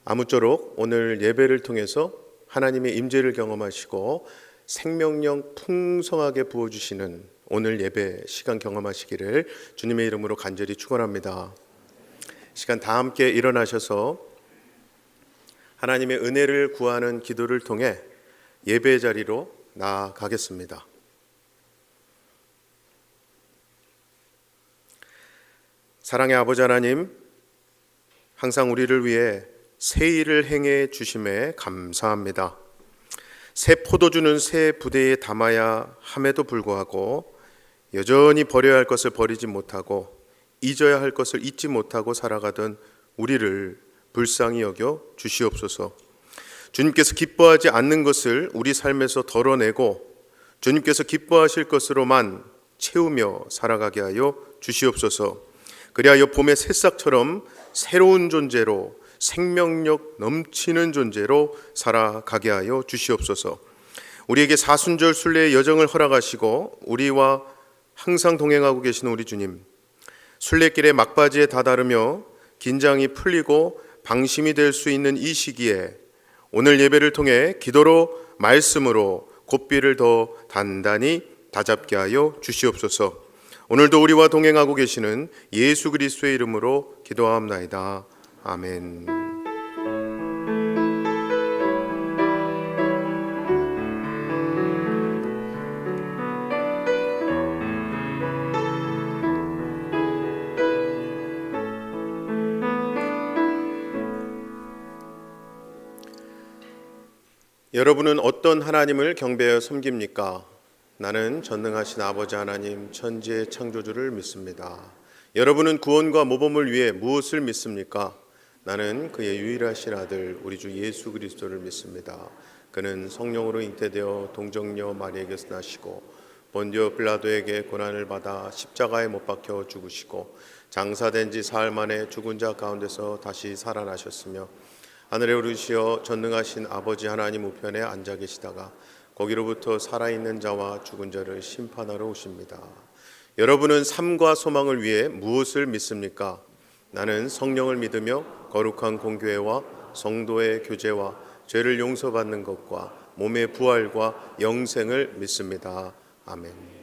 아무쪼록 오늘 예배를 통해서 하나님의 임재를 경험하시고 생명력 풍성하게 부어주시는 오늘 예배 시간 경험하시기를 주님의 이름으로 간절히 축원합니다. 시간 다 함께 일어나셔서 하나님의 은혜를 구하는 기도를 통해 예배 자리로 나아가겠습니다. 사랑의 아버지 하나님, 항상 우리를 위해 새 일을 행해 주심에 감사합니다. 새 포도주는 새 부대에 담아야 함에도 불구하고 여전히 버려야 할 것을 버리지 못하고 잊어야 할 것을 잊지 못하고 살아가던 우리를 불쌍히 여겨 주시옵소서. 주님께서 기뻐하지 않는 것을 우리 삶에서 덜어내고 주님께서 기뻐하실 것으로만 채우며 살아가게 하여 주시옵소서. 그리하여 봄의 새싹처럼 새로운 존재로 생명력 넘치는 존재로 살아가게 하여 주시옵소서. 우리에게 사순절 순례의 여정을 허락하시고 우리와 항상 동행하고 계시는 우리 주님, 순례길의 막바지에 다다르며 긴장이 풀리고 방심이 될 수 있는 이 시기에 오늘 예배를 통해 기도로 말씀으로 고삐를 더 단단히 다잡게 하여 주시옵소서. 오늘도 우리와 동행하고 계시는 예수 그리스도의 이름으로 기도하옵나이다. 아멘. 여러분은 어떤 하나님을 경배하여 섬깁니까? 나는 전능하신 아버지 하나님 천지의 창조주를 믿습니다. 여러분은 구원과 모범을 위해 무엇을 믿습니까? 나는 그의 유일하신 아들 우리 주 예수 그리스도를 믿습니다. 그는 성령으로 잉태되어 동정녀 마리에게서 나시고 본디오 빌라도에게 고난을 받아 십자가에 못 박혀 죽으시고 장사된 지 사흘 만에 죽은 자 가운데서 다시 살아나셨으며 하늘에 오르시어 전능하신 아버지 하나님 우편에 앉아 계시다가 거기로부터 살아있는 자와 죽은 자를 심판하러 오십니다. 여러분은 삶과 소망을 위해 무엇을 믿습니까? 나는 성령을 믿으며 거룩한 공교회와 성도의 교제와 죄를 용서받는 것과 몸의 부활과 영생을 믿습니다. 아멘.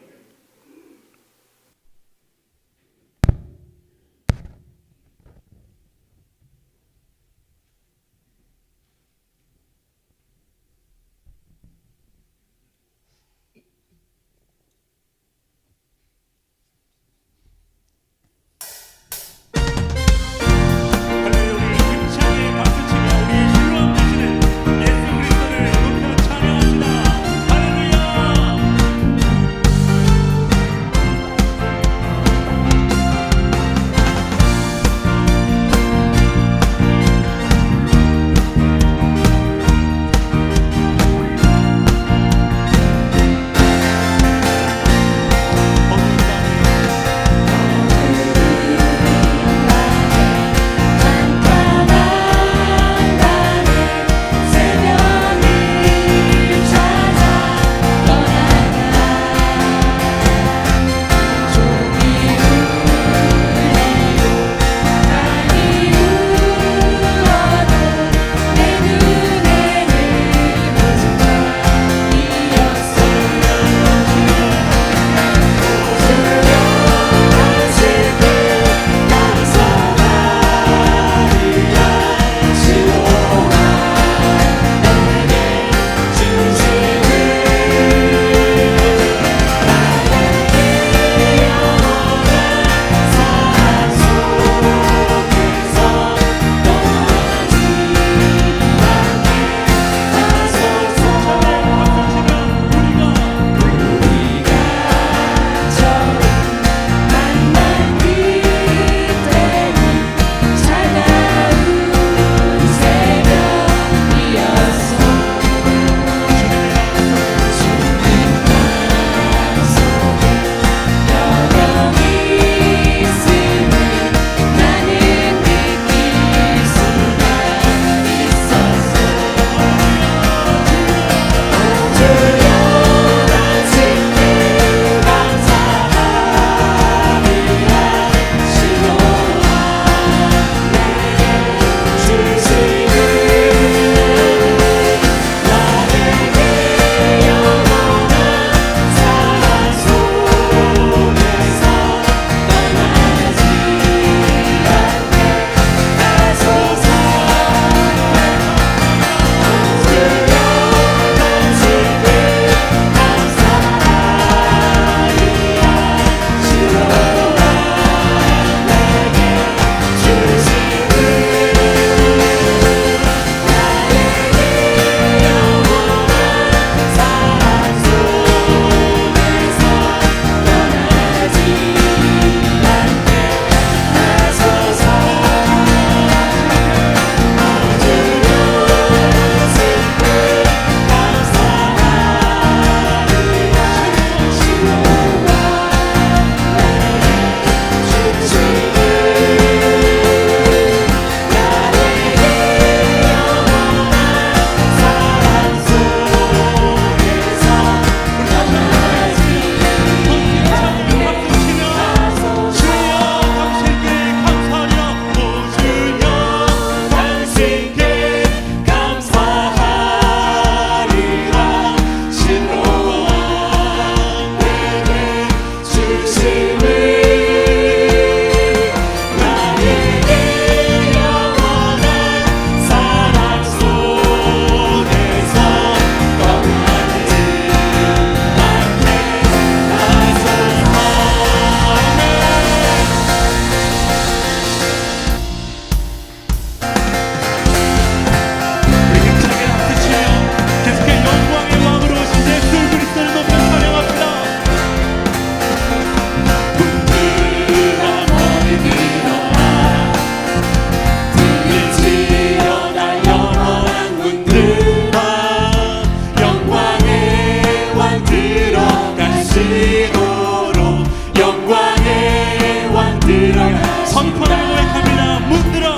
들어가신다. 선포하고 고백합니다. 문들어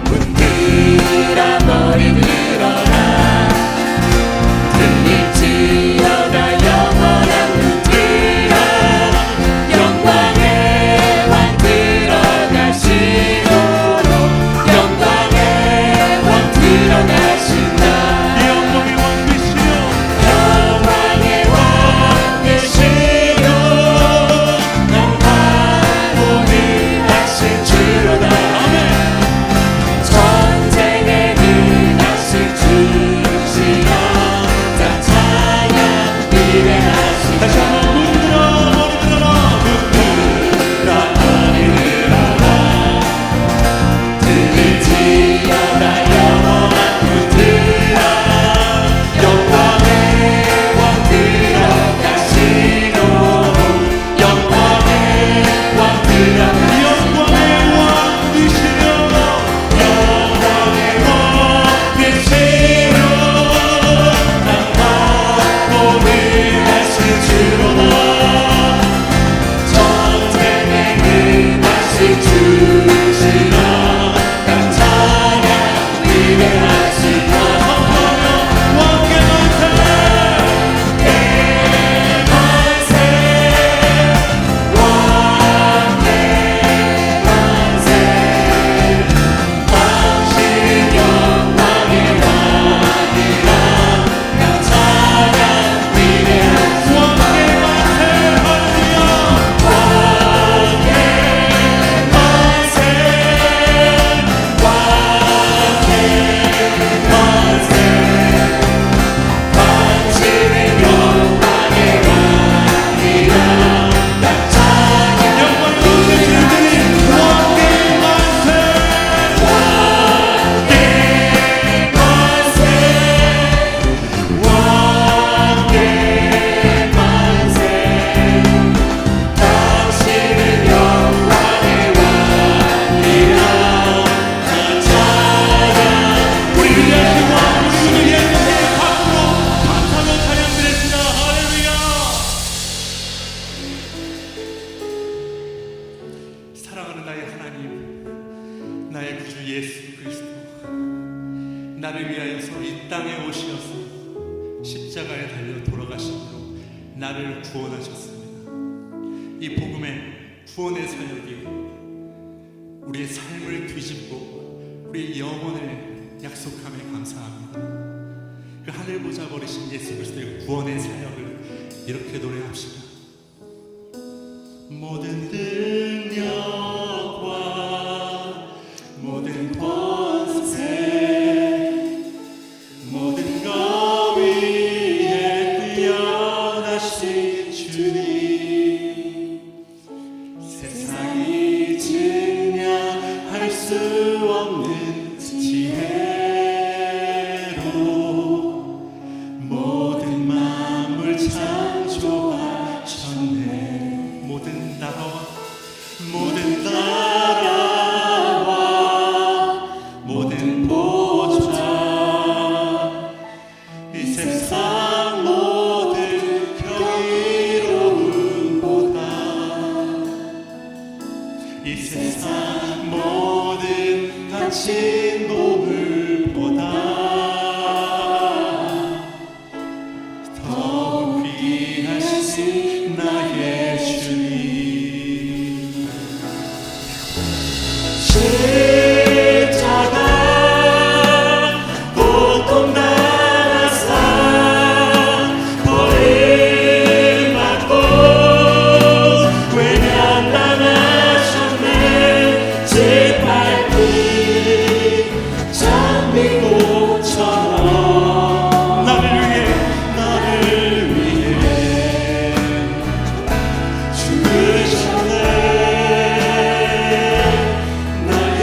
문들어 머리 들어라. 들릴지어다 영원한 문들어. 영광의 왕 들어가시도록. 영광의 왕 들어가신다. 영광의 왕 되시며 영광의 왕 되시며 영광을 하실 주로다. 전쟁에 능하실 주시여 다 찬양 위대하시다. 다시 한번 문들어 머리 들어라. 머리 들어라. 들릴지어다 영원한 문들어. 영광의 왕 들어가시도록. 영광의 왕 들어가시도록. 영광의 왕 되시며 영광의 왕 되시며 영광을 하실 주로다. 전쟁에 능하실 주시여 다 찬양 위대하시다. 왕의 만세 사랑하는 나의 하나님, 나의 구주 예수 그리스도, 나를 위하여서 이 땅에 오시어서 십자가에 달려 돌아가심으로 나를 구원하셨습니다. 이 복음의 구원의 사역이 우리의 삶을 뒤집고 우리의 영혼을 약속함에 감사합니다. 그 하늘 보좌 버리신 예수 그리스도의 구원의 사역을 이렇게 노래합시다. 모든 능력과 모든 권세 모든 것 위에 뛰어나신 주님, 세상이 증량할 수 없는 지혜로 모든 만물 창조하셨네. 모든 나라와 모든 보좌, 이 세상 모든 경이로움보다, 이 세상 모든 갇힌 보물보다 더욱 귀하신 나의 주님. 십자가 고통 당하사 버림받고 외면당하셨네. 짓밟힌 장미꽃처럼 나를 위해 죽으셨네. 나의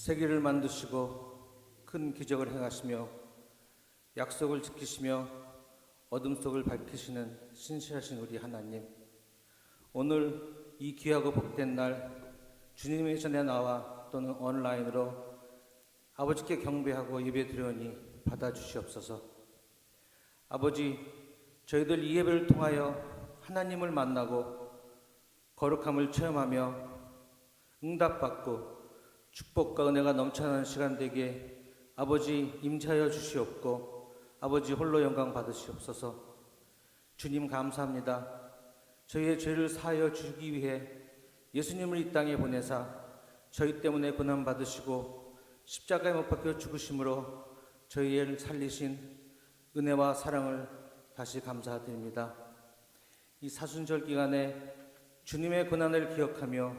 세계를 만드시고 큰 기적을 행하시며 약속을 지키시며 어둠 속을 밝히시는 신실하신 우리 하나님, 오늘 이 귀하고 복된 날 주님의 전에 나와 또는 온라인으로 아버지께 경배하고 예배드려오니 받아주시옵소서. 아버지, 저희들 이 예배를 통하여 하나님을 만나고 거룩함을 체험하며 응답받고 축복과 은혜가 넘쳐나는 시간 되게 아버지 임재하여 주시옵고 아버지 홀로 영광 받으시옵소서. 주님 감사합니다. 저희의 죄를 사하여 주기 위해 예수님을 이 땅에 보내사 저희 때문에 고난 받으시고 십자가에 못 박혀 죽으심으로 저희를 살리신 은혜와 사랑을 다시 감사드립니다. 이 사순절 기간에 주님의 고난을 기억하며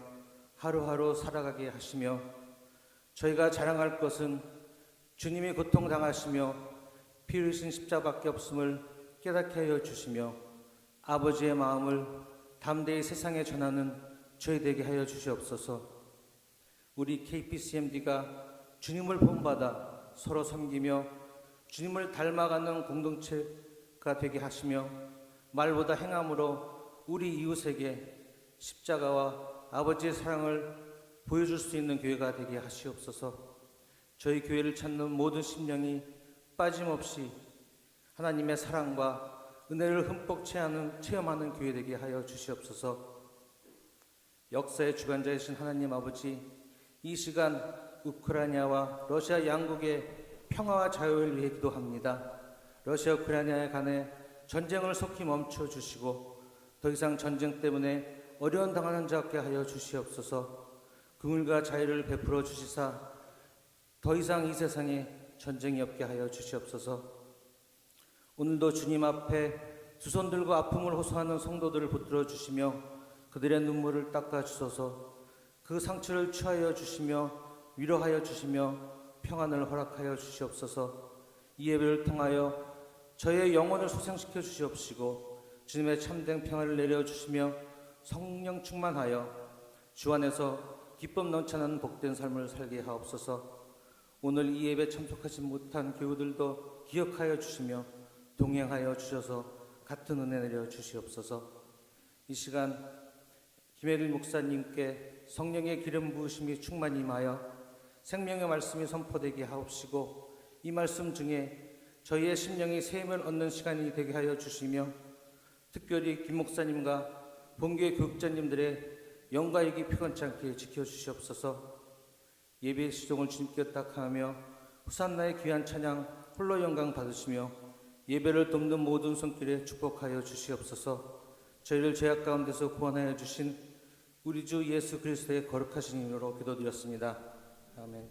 하루하루 살아가게 하시며 저희가 자랑할 것은 주님이 고통당하시며 피 흘리신 십자가밖에 없음을 깨닫게 하여 주시며 아버지의 마음을 담대히 세상에 전하는 저희 되게 하여 주시옵소서. 우리 KPCMD가 주님을 본받아 서로 섬기며 주님을 닮아가는 공동체가 되게 하시며 말보다 행함으로 우리 이웃에게 십자가와 아버지의 사랑을 보여줄 수 있는 교회가 되게 하시옵소서. 저희 교회를 찾는 모든 심령이 빠짐없이 하나님의 사랑과 은혜를 흠뻑 체험하는 교회 되게 하여 주시옵소서. 역사의 주관자이신 하나님 아버지, 이 시간 우크라이나와 러시아 양국의 평화와 자유를 위해 기도합니다. 러시아 우크라이나에 간에 전쟁을 속히 멈춰 주시고 더 이상 전쟁 때문에 어려움 당하는 자 없게 하여 주시옵소서. 긍휼과 자유를 베풀어 주시사 더 이상 이 세상에 전쟁이 없게 하여 주시옵소서. 오늘도 주님 앞에 두 손 들고 아픔을 호소하는 성도들을 붙들어 주시며 그들의 눈물을 닦아 주소서. 그 상처를 취하여 주시며 위로하여 주시며 평안을 허락하여 주시옵소서. 이 예배를 통하여 저의 영혼을 소생시켜 주시옵시고 주님의 참된 평안을 내려주시며 성령 충만하여 주 안에서 기쁨 넘쳐나는 복된 삶을 살게 하옵소서. 오늘 이 예배 참석하지 못한 교우들도 기억하여 주시며 동행하여 주셔서 같은 은혜 내려 주시옵소서. 이 시간 김혜릴 목사님께 성령의 기름 부으심이 충만히 임하여 생명의 말씀이 선포되게 하옵시고 이 말씀 중에 저희의 심령이 샘을 얻는 시간이 되게 하여 주시며 특별히 김 목사님과 본교회 교육자님들의 영과 육이 피곤치 않게 지켜주시옵소서. 예배의 시종을 주님께 딱하며 후산나의 귀한 찬양 홀로 영광 받으시며 예배를 돕는 모든 손길에 축복하여 주시옵소서. 저희를 죄악 가운데서 구원하여 주신 우리 주 예수 그리스도의 거룩하신 이름으로 기도드렸습니다. 아멘.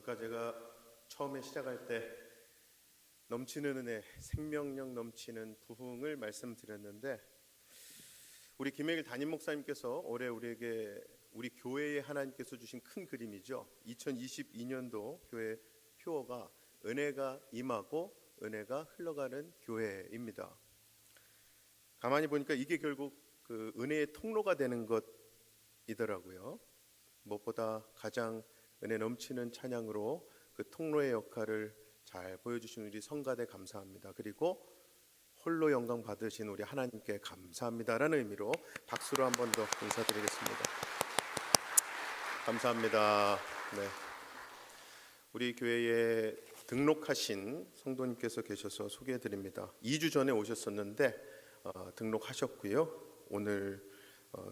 아까 제가 처음에 시작할 때 넘치는 은혜, 생명력 넘치는 부흥을 말씀드렸는데 우리 김혜길 담임 목사님께서 올해 우리 교회에 하나님께서 주신 큰 그림이죠. 2022년도 교회 표어가 은혜가 임하고 은혜가 흘러가는 교회입니다. 가만히 보니까 이게 결국 그 은혜의 통로가 되는 것이더라고요. 무엇보다 가장 은혜 넘치는 찬양으로 그 통로의 역할을 잘 보여주신 우리 성가대 감사합니다. 그리고 홀로 영광 받으신 우리 하나님께 감사합니다라는 의미로 박수로 한 번 더 인사드리겠습니다. 감사합니다. 네. 우리 교회에 등록하신 성도님께서 계셔서 소개해드립니다. 2주 전에 오셨었는데 등록하셨고요. 오늘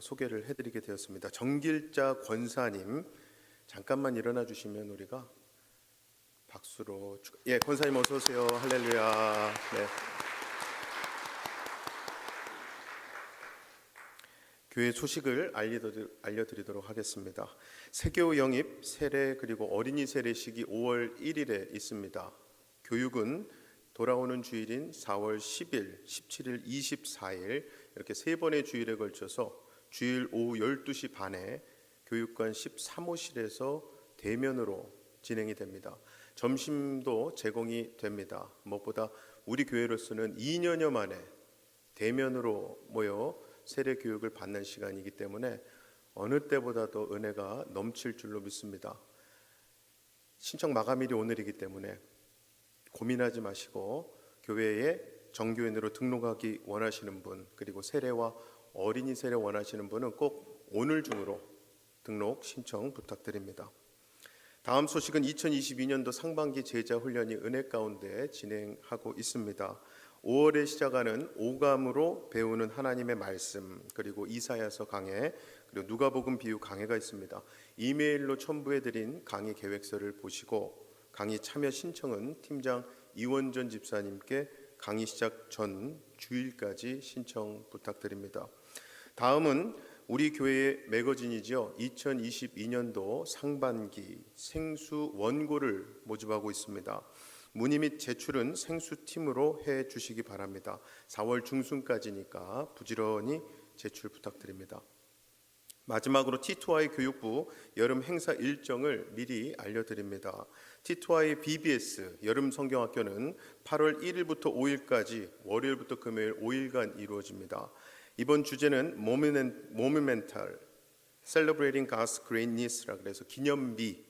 소개를 해드리게 되었습니다. 정길자 권사님, 잠깐만 일어나 주시면 우리가 박수로 예, 권사님 어서 오세요. 할렐루야. 네. 교회 소식을 알려드리도록 하겠습니다. 세교 영입 세례 그리고 어린이 세례식이 5월 1일에 있습니다. 교육은 돌아오는 주일인 4월 10일, 17일, 24일 이렇게 세 번의 주일에 걸쳐서 주일 오후 12시 반에 교육관 13호실에서 대면으로 진행이 됩니다. 점심도 제공이 됩니다. 무엇보다 우리 교회로서는 2년여 만에 대면으로 모여 세례 교육을 받는 시간이기 때문에 어느 때보다도 은혜가 넘칠 줄로 믿습니다. 신청 마감일이 오늘이기 때문에 고민하지 마시고 교회에 정교인으로 등록하기 원하시는 분, 그리고 세례와 어린이 세례 원하시는 분은 꼭 오늘 중으로 등록 신청 부탁드립니다. 다음 소식은 2022년도 상반기 제자 훈련이 은혜 가운데 진행하고 있습니다. 5월에 시작하는 오감으로 배우는 하나님의 말씀, 그리고 이사야서 강해, 그리고 누가복음 비유 강해가 있습니다. 이메일로 첨부해드린 강의 계획서를 보시고 강의 참여 신청은 팀장 이원전 집사님께 강의 시작 전 주일까지 신청 부탁드립니다. 다음은 우리 교회의 매거진이죠. 2022년도 상반기 생수 원고를 모집하고 있습니다. 문의 및 제출은 생수팀으로 해 주시기 바랍니다. 4월 중순까지니까 부지런히 제출 부탁드립니다. 마지막으로 T2I 교육부 여름 행사 일정을 미리 알려드립니다. T2I BBS 여름 성경학교는 8월 1일부터 5일까지 월요일부터 금요일 5일간 이루어집니다. 이번 주제는 모numental, celebrating God's greatness라 그래서 기념비,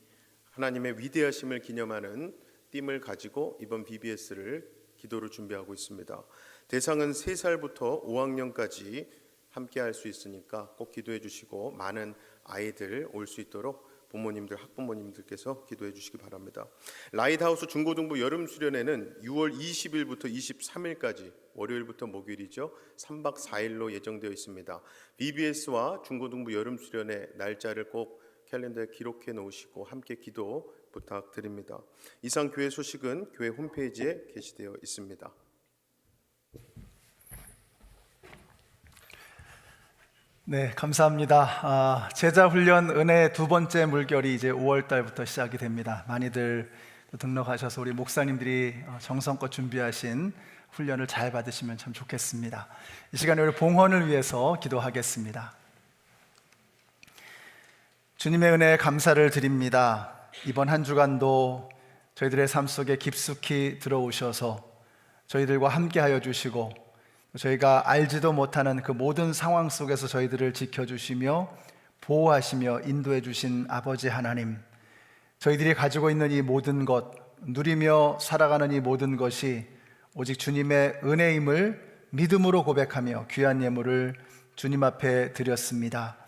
하나님의 위대하심을 기념하는 띠을 가지고 이번 BBS를 기도로 준비하고 있습니다. 대상은 3살부터 5학년까지 함께 할 수 있으니까 꼭 기도해 주시고 많은 아이들 올 수 있도록 부모님들, 학부모님들께서 기도해 주시기 바랍니다. 라이트하우스 중고등부 여름 수련회는 6월 20일부터 23일까지 월요일부터 목요일이죠. 3박 4일로 예정되어 있습니다. BBS와 중고등부 여름 수련회 날짜를 꼭 캘린더에 기록해 놓으시고 함께 기도 부탁드립니다. 이상 교회 소식은 교회 홈페이지에 게시되어 있습니다. 네, 감사합니다. 제자훈련 은혜의 두 번째 물결이 이제 5월 달부터 시작이 됩니다. 많이들 등록하셔서 우리 목사님들이 정성껏 준비하신 훈련을 잘 받으시면 참 좋겠습니다. 이 시간에 우리 봉헌을 위해서 기도하겠습니다. 주님의 은혜에 감사를 드립니다. 이번 한 주간도 저희들의 삶 속에 깊숙이 들어오셔서 저희들과 함께하여 주시고 저희가 알지도 못하는 그 모든 상황 속에서 저희들을 지켜주시며 보호하시며 인도해 주신 아버지 하나님, 저희들이 가지고 있는 이 모든 것, 누리며 살아가는 이 모든 것이 오직 주님의 은혜임을 믿음으로 고백하며 귀한 예물을 주님 앞에 드렸습니다.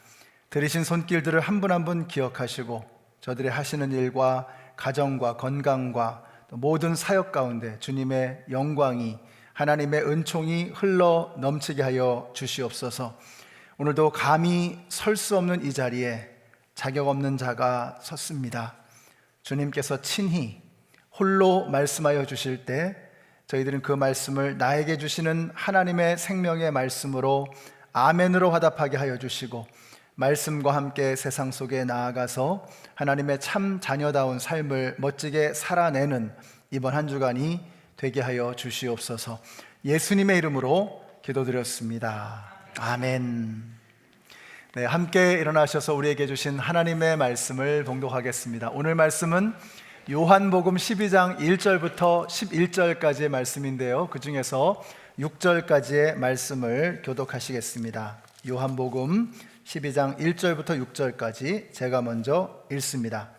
들이신 손길들을 한 분 한 분 기억하시고 저들의 하시는 일과 가정과 건강과 모든 사역 가운데 주님의 영광이, 하나님의 은총이 흘러 넘치게 하여 주시옵소서. 오늘도 감히 설 수 없는 이 자리에 자격 없는 자가 섰습니다. 주님께서 친히 홀로 말씀하여 주실 때 저희들은 그 말씀을 나에게 주시는 하나님의 생명의 말씀으로 아멘으로 화답하게 하여 주시고 말씀과 함께 세상 속에 나아가서 하나님의 참 자녀다운 삶을 멋지게 살아내는 이번 한 주간이 되게 하여 주시옵소서. 예수님의 이름으로 기도드렸습니다. 아멘. 네, 함께 일어나셔서 우리에게 주신 하나님의 말씀을 봉독하겠습니다. 오늘 말씀은 요한복음 12장 1절부터 11절까지의 말씀인데요, 그 중에서 6절까지의 말씀을 교독하시겠습니다. 요한복음 12장 1절부터 6절까지 제가 먼저 읽습니다.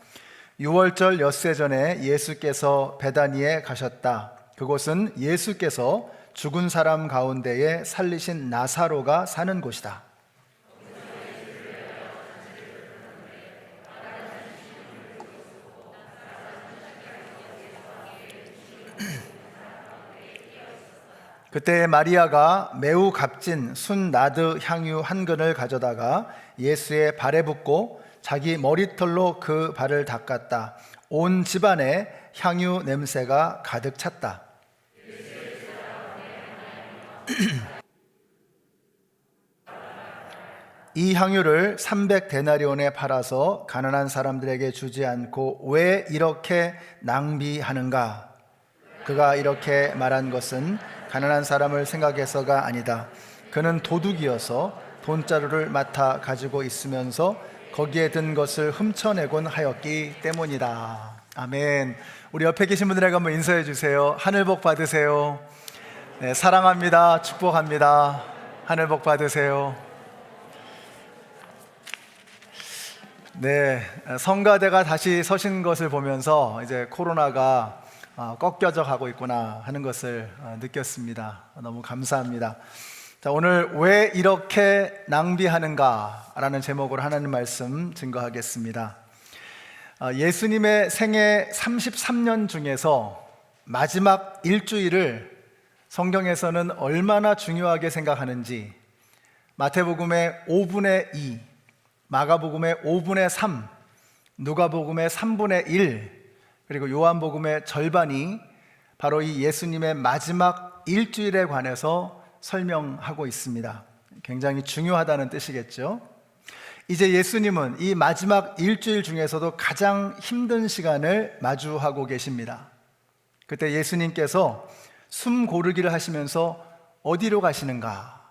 6월절 엿새 전에 예수께서 베다니에 가셨다. 그곳은 예수께서 죽은 사람 가운데에 살리신 나사로가 사는 곳이다. 그때 마리아가 매우 값진 순나드 향유 한 근을 가져다가 예수의 발에 붓고 자기 머리털로 그 발을 닦았다. 온 집안에 향유 냄새가 가득 찼다. 이 향유를 300데나리온에 팔아서 가난한 사람들에게 주지 않고 왜 이렇게 낭비하는가? 그가 이렇게 말한 것은 가난한 사람을 생각해서가 아니다. 그는 도둑이어서 돈자루를 맡아 가지고 있으면서 거기에 든 것을 훔쳐내곤 하였기 때문이다. 아멘. 우리 옆에 계신 분들에게 한번 인사해 주세요. 하늘 복 받으세요. 네, 사랑합니다. 축복합니다. 하늘 복 받으세요. 네, 성가대가 다시 서신 것을 보면서 이제 코로나가 꺾여져 가고 있구나 하는 것을 느꼈습니다. 너무 감사합니다. 자, 오늘 왜 이렇게 낭비하는가 라는 제목으로 하나님 말씀 증거하겠습니다. 예수님의 생애 33년 중에서 마지막 일주일을 성경에서는 얼마나 중요하게 생각하는지 마태복음의 5분의 2, 마가복음의 5분의 3, 누가복음의 3분의 1, 그리고 요한복음의 절반이 바로 이 예수님의 마지막 일주일에 관해서 설명하고 있습니다. 굉장히 중요하다는 뜻이겠죠. 이제 예수님은 이 마지막 일주일 중에서도 가장 힘든 시간을 마주하고 계십니다. 그때 예수님께서 숨 고르기를 하시면서 어디로 가시는가?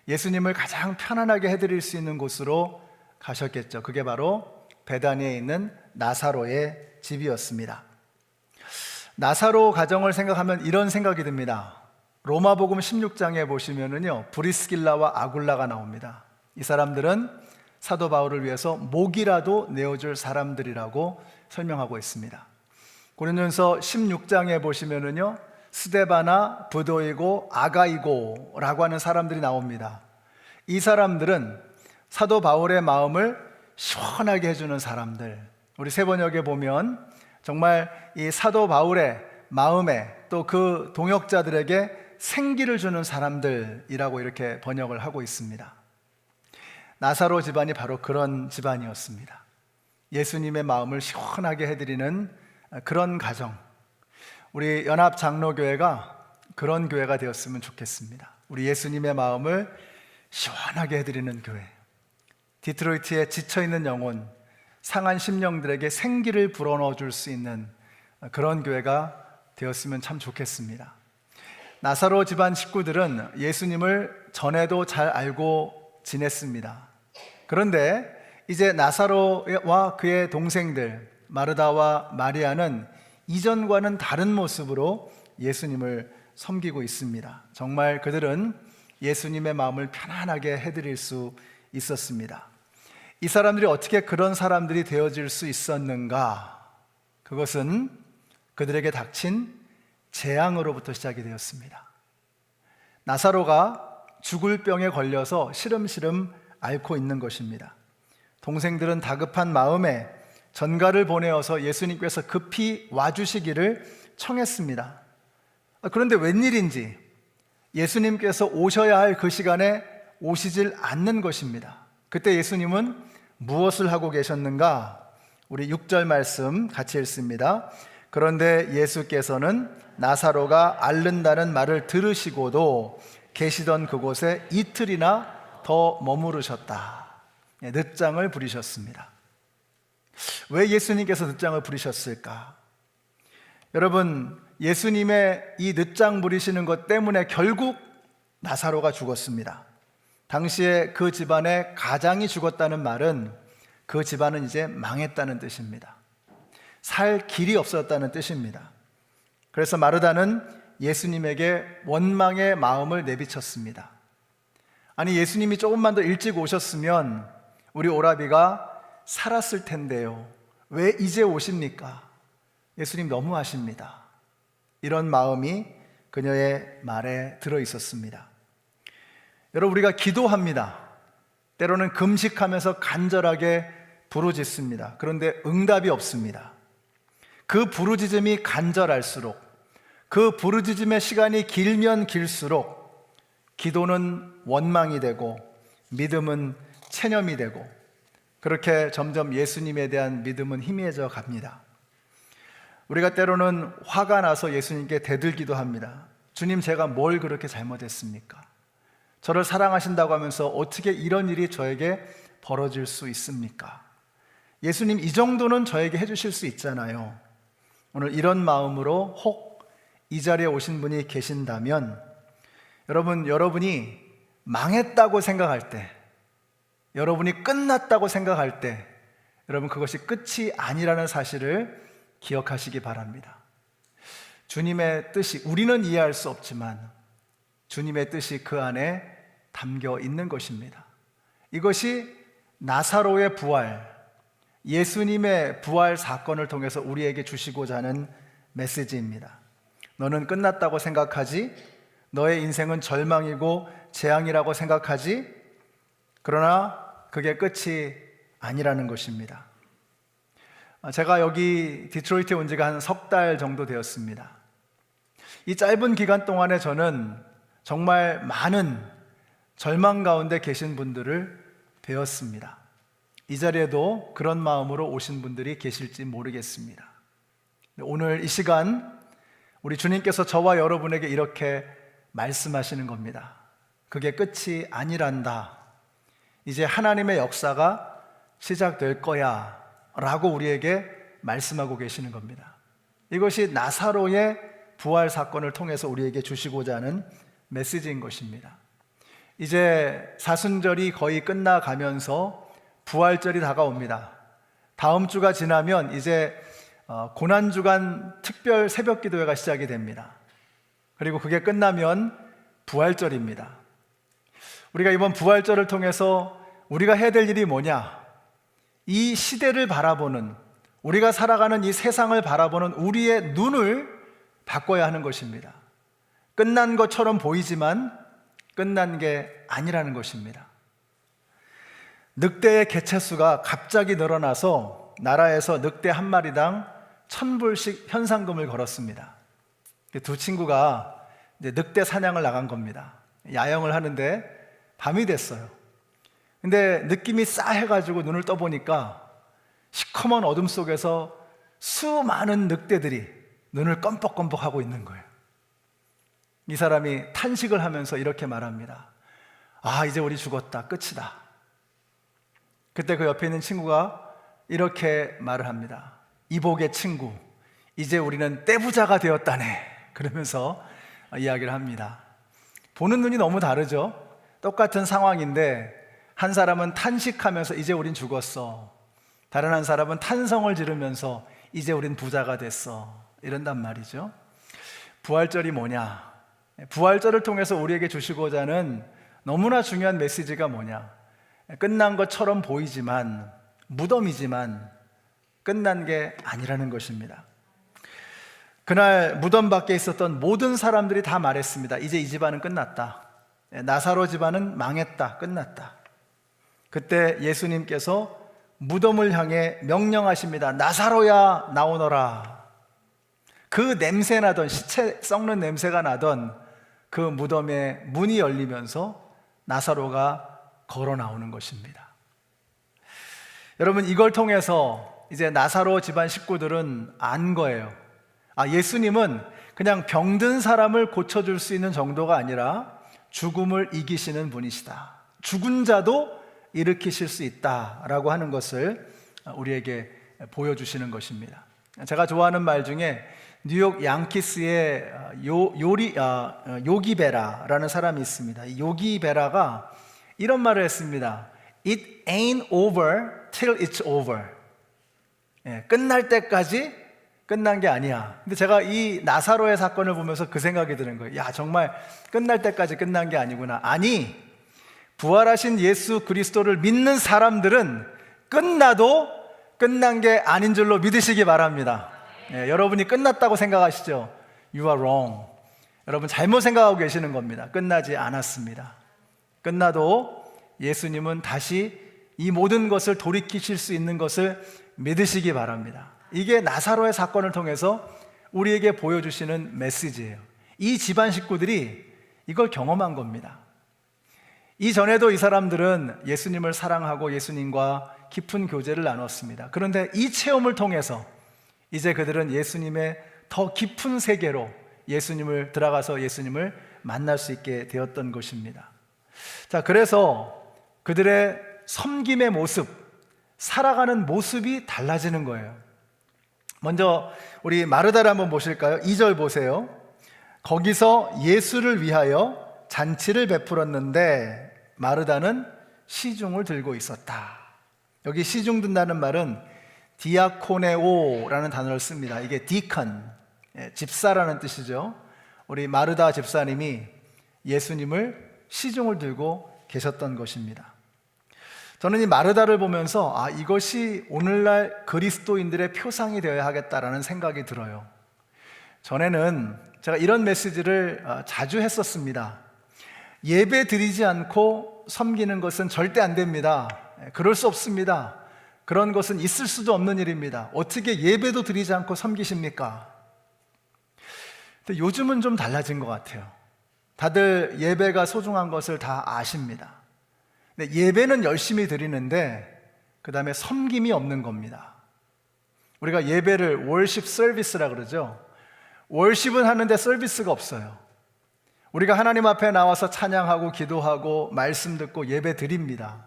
예수님을 가장 편안하게 해드릴 수 있는 곳으로 가셨겠죠. 그게 바로 베다니에 있는 나사로의 집이었습니다. 나사로 가정을 생각하면 이런 생각이 듭니다. 로마복음 16장에 보시면은요, 브리스길라와 아굴라가 나옵니다. 이 사람들은 사도 바울을 위해서 목이라도 내어줄 사람들이라고 설명하고 있습니다. 고린도전서 16장에 보시면은요, 스데바나, 부도이고, 아가이고라고 하는 사람들이 나옵니다. 이 사람들은 사도 바울의 마음을 시원하게 해주는 사람들. 우리 세번역에 보면 정말 이 사도 바울의 마음에 또 그 동역자들에게 생기를 주는 사람들이라고 이렇게 번역을 하고 있습니다. 나사로 집안이 바로 그런 집안이었습니다. 예수님의 마음을 시원하게 해드리는 그런 가정. 우리 연합장로교회가 그런 교회가 되었으면 좋겠습니다. 우리 예수님의 마음을 시원하게 해드리는 교회. 디트로이트에 지쳐있는 영혼, 상한 심령들에게 생기를 불어넣어 줄 수 있는 그런 교회가 되었으면 참 좋겠습니다. 나사로 집안 식구들은 예수님을 전에도 잘 알고 지냈습니다. 그런데 이제 나사로와 그의 동생들 마르다와 마리아는 이전과는 다른 모습으로 예수님을 섬기고 있습니다. 정말 그들은 예수님의 마음을 편안하게 해드릴 수 있었습니다. 이 사람들이 어떻게 그런 사람들이 되어질 수 있었는가? 그것은 그들에게 닥친 재앙으로부터 시작이 되었습니다. 나사로가 죽을 병에 걸려서 시름시름 앓고 있는 것입니다. 동생들은 다급한 마음에 전가를 보내어서 예수님께서 급히 와주시기를 청했습니다. 그런데 웬일인지 예수님께서 오셔야 할 그 시간에 오시질 않는 것입니다. 그때 예수님은 무엇을 하고 계셨는가? 우리 6절 말씀 같이 읽습니다. 그런데 예수께서는 나사로가 앓는다는 말을 들으시고도 계시던 그곳에 이틀이나 더 머무르셨다. 늦장을 부리셨습니다. 왜 예수님께서 늦장을 부리셨을까? 여러분, 예수님의 이 늦장 부리시는 것 때문에 결국 나사로가 죽었습니다. 당시에 그 집안의 가장이 죽었다는 말은 그 집안은 이제 망했다는 뜻입니다. 살 길이 없었다는 뜻입니다. 그래서 마르다는 예수님에게 원망의 마음을 내비쳤습니다. 아니, 예수님이 조금만 더 일찍 오셨으면 우리 오라비가 살았을 텐데요. 왜 이제 오십니까? 예수님 너무하십니다. 이런 마음이 그녀의 말에 들어 있었습니다. 여러분, 우리가 기도합니다. 때로는 금식하면서 간절하게 부르짖습니다. 그런데 응답이 없습니다. 그 부르짖음이 간절할수록, 그 부르짖음의 시간이 길면 길수록 기도는 원망이 되고 믿음은 체념이 되고 그렇게 점점 예수님에 대한 믿음은 희미해져 갑니다. 우리가 때로는 화가 나서 예수님께 대들기도 합니다. 주님, 제가 뭘 그렇게 잘못했습니까? 저를 사랑하신다고 하면서 어떻게 이런 일이 저에게 벌어질 수 있습니까? 예수님, 이 정도는 저에게 해주실 수 있잖아요. 오늘 이런 마음으로 혹 이 자리에 오신 분이 계신다면 여러분이 망했다고 생각할 때, 여러분이 끝났다고 생각할 때 여러분 그것이 끝이 아니라는 사실을 기억하시기 바랍니다. 주님의 뜻이 우리는 이해할 수 없지만 주님의 뜻이 그 안에 담겨 있는 것입니다. 이것이 나사로의 부활, 예수님의 부활 사건을 통해서 우리에게 주시고자 하는 메시지입니다. 너는 끝났다고 생각하지? 너의 인생은 절망이고 재앙이라고 생각하지? 그러나 그게 끝이 아니라는 것입니다. 제가 여기 디트로이트에 온 지가 한 석 달 정도 되었습니다. 이 짧은 기간 동안에 저는 정말 많은 절망 가운데 계신 분들을 뵈었습니다. 이 자리에도 그런 마음으로 오신 분들이 계실지 모르겠습니다. 오늘 이 시간 우리 주님께서 저와 여러분에게 이렇게 말씀하시는 겁니다. 그게 끝이 아니란다. 이제 하나님의 역사가 시작될 거야 라고 우리에게 말씀하고 계시는 겁니다. 이것이 나사로의 부활 사건을 통해서 우리에게 주시고자 하는 메시지인 것입니다. 이제 사순절이 거의 끝나가면서 부활절이 다가옵니다. 다음 주가 지나면 이제 고난주간 특별 새벽 기도회가 시작이 됩니다. 그리고 그게 끝나면 부활절입니다. 우리가 이번 부활절을 통해서 우리가 해야 될 일이 뭐냐? 이 시대를 바라보는, 우리가 살아가는 이 세상을 바라보는 우리의 눈을 바꿔야 하는 것입니다. 끝난 것처럼 보이지만 끝난 게 아니라는 것입니다. 늑대의 개체수가 갑자기 늘어나서 나라에서 늑대 한 마리당 1,000불씩 현상금을 걸었습니다. 두 친구가 이제 늑대 사냥을 나간 겁니다. 야영을 하는데 밤이 됐어요. 근데 느낌이 싸해가지고 눈을 떠보니까 시커먼 어둠 속에서 수많은 늑대들이 눈을 껌뻑껌뻑하고 있는 거예요. 이 사람이 탄식을 하면서 이렇게 말합니다. 아, 이제 우리 죽었다. 끝이다. 그때 그 옆에 있는 친구가 이렇게 말을 합니다. 이복의 친구, 이제 우리는 떼부자가 되었다네. 그러면서 이야기를 합니다. 보는 눈이 너무 다르죠? 똑같은 상황인데 한 사람은 탄식하면서 이제 우린 죽었어. 다른 한 사람은 탄성을 지르면서 이제 우린 부자가 됐어. 이런단 말이죠. 부활절이 뭐냐? 부활절을 통해서 우리에게 주시고자 하는 너무나 중요한 메시지가 뭐냐? 끝난 것처럼 보이지만, 무덤이지만 끝난 게 아니라는 것입니다. 그날 무덤 밖에 있었던 모든 사람들이 다 말했습니다. 이제 이 집안은 끝났다. 나사로 집안은 망했다. 끝났다. 그때 예수님께서 무덤을 향해 명령하십니다. 나사로야, 나오너라. 그 냄새 나던, 시체 썩는 냄새가 나던 그 무덤의 문이 열리면서 나사로가 걸어 나오는 것입니다. 여러분, 이걸 통해서 이제 나사로 집안 식구들은 안 거예요. 아, 예수님은 그냥 병든 사람을 고쳐줄 수 있는 정도가 아니라 죽음을 이기시는 분이시다. 죽은 자도 일으키실 수 있다라고 하는 것을 우리에게 보여주시는 것입니다. 제가 좋아하는 말 중에 뉴욕 양키스의 요기 베라라는 사람이 있습니다. 이 요기 베라가 이런 말을 했습니다. It ain't over till it's over. 끝날 때까지 끝난 게 아니야. 근데 제가 이 나사로의 사건을 보면서 그 생각이 드는 거예요. 야, 정말 끝날 때까지 끝난 게 아니구나. 아니, 부활하신 예수 그리스도를 믿는 사람들은 끝나도 끝난 게 아닌 줄로 믿으시기 바랍니다. 여러분이 끝났다고 생각하시죠? You are wrong. 여러분 잘못 생각하고 계시는 겁니다. 끝나지 않았습니다. 끝나도 예수님은 다시 이 모든 것을 돌이키실 수 있는 것을 믿으시기 바랍니다. 이게 나사로의 사건을 통해서 우리에게 보여주시는 메시지예요. 이 집안 식구들이 이걸 경험한 겁니다. 이전에도 이 사람들은 예수님을 사랑하고 예수님과 깊은 교제를 나눴습니다. 그런데 이 체험을 통해서 이제 그들은 예수님의 더 깊은 세계로 예수님을 들어가서 예수님을 만날 수 있게 되었던 것입니다. 자, 그래서 그들의 섬김의 모습, 살아가는 모습이 달라지는 거예요. 먼저 우리 마르다를 한번 보실까요? 2절 보세요. 거기서 예수를 위하여 잔치를 베풀었는데 마르다는 시중을 들고 있었다. 여기 시중 든다는 말은 디아코네오라는 단어를 씁니다. 이게 디컨, 집사라는 뜻이죠. 우리 마르다 집사님이 예수님을 시중을 들고 계셨던 것입니다. 저는 이 마르다를 보면서 이것이 오늘날 그리스도인들의 표상이 되어야 하겠다라는 생각이 들어요. 전에는 제가 이런 메시지를 자주 했었습니다. 예배 드리지 않고 섬기는 것은 절대 안 됩니다. 그럴 수 없습니다. 그런 것은 있을 수도 없는 일입니다. 어떻게 예배도 드리지 않고 섬기십니까? 근데 요즘은 좀 달라진 것 같아요. 다들 예배가 소중한 것을 다 아십니다. 근데 예배는 열심히 드리는데 그 다음에 섬김이 없는 겁니다. 우리가 예배를 월십 서비스라 그러죠. 월십은 하는데 서비스가 없어요. 우리가 하나님 앞에 나와서 찬양하고 기도하고 말씀 듣고 예배 드립니다.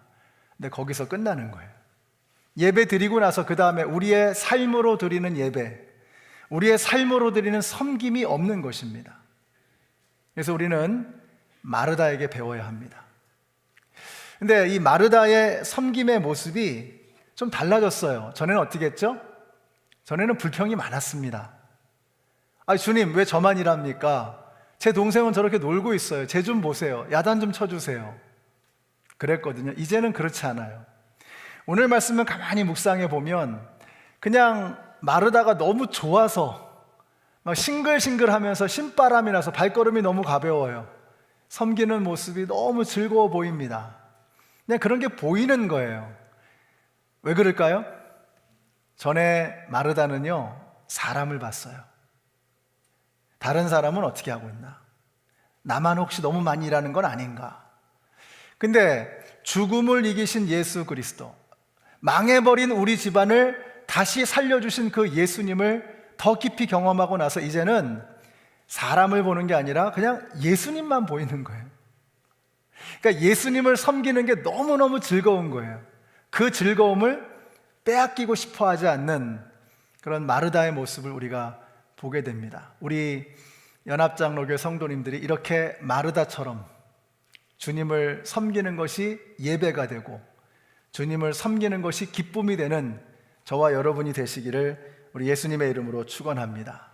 근데 거기서 끝나는 거예요. 예배 드리고 나서 그 다음에 우리의 삶으로 드리는 예배, 우리의 삶으로 드리는 섬김이 없는 것입니다. 그래서 우리는 마르다에게 배워야 합니다. 근데 이 마르다의 섬김의 모습이 좀 달라졌어요. 전에는 어떻게 했죠? 전에는 불평이 많았습니다. 주님, 왜 저만 일합니까? 제 동생은 저렇게 놀고 있어요. 쟤 좀 보세요. 야단 좀 쳐주세요. 그랬거든요. 이제는 그렇지 않아요. 오늘 말씀을 가만히 묵상해 보면 그냥 마르다가 너무 좋아서 막 싱글싱글 하면서 신바람이 나서 발걸음이 너무 가벼워요. 섬기는 모습이 너무 즐거워 보입니다. 그냥 그런 게 보이는 거예요. 왜 그럴까요? 전에 마르다는요, 사람을 봤어요. 다른 사람은 어떻게 하고 있나? 나만 혹시 너무 많이 일하는 건 아닌가? 근데 죽음을 이기신 예수 그리스도, 망해버린 우리 집안을 다시 살려주신 그 예수님을 더 깊이 경험하고 나서 이제는 사람을 보는 게 아니라 그냥 예수님만 보이는 거예요. 그러니까 예수님을 섬기는 게 너무너무 즐거운 거예요. 그 즐거움을 빼앗기고 싶어 하지 않는 그런 마르다의 모습을 우리가 보게 됩니다. 우리 연합장로교 성도님들이 이렇게 마르다처럼 주님을 섬기는 것이 예배가 되고 주님을 섬기는 것이 기쁨이 되는 저와 여러분이 되시기를 우리 예수님의 이름으로 축원합니다.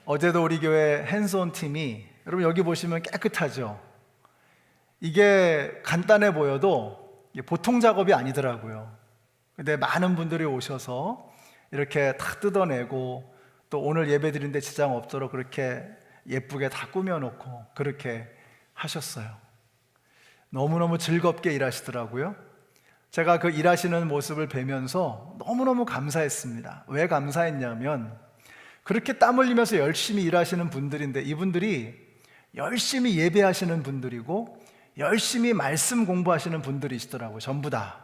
어제도 우리 교회 핸즈온 팀이, 여러분 여기 보시면 깨끗하죠? 이게 간단해 보여도 보통 작업이 아니더라고요. 근데 많은 분들이 오셔서 이렇게 다 뜯어내고 또 오늘 예배 드리는데 지장 없도록 그렇게 예쁘게 다 꾸며놓고 그렇게 하셨어요. 너무너무 즐겁게 일하시더라고요. 제가 그 일하시는 모습을 뵈면서 너무너무 감사했습니다. 왜 감사했냐면 그렇게 땀 흘리면서 열심히 일하시는 분들인데 이분들이 열심히 예배하시는 분들이고 열심히 말씀 공부하시는 분들이시더라고요. 전부 다.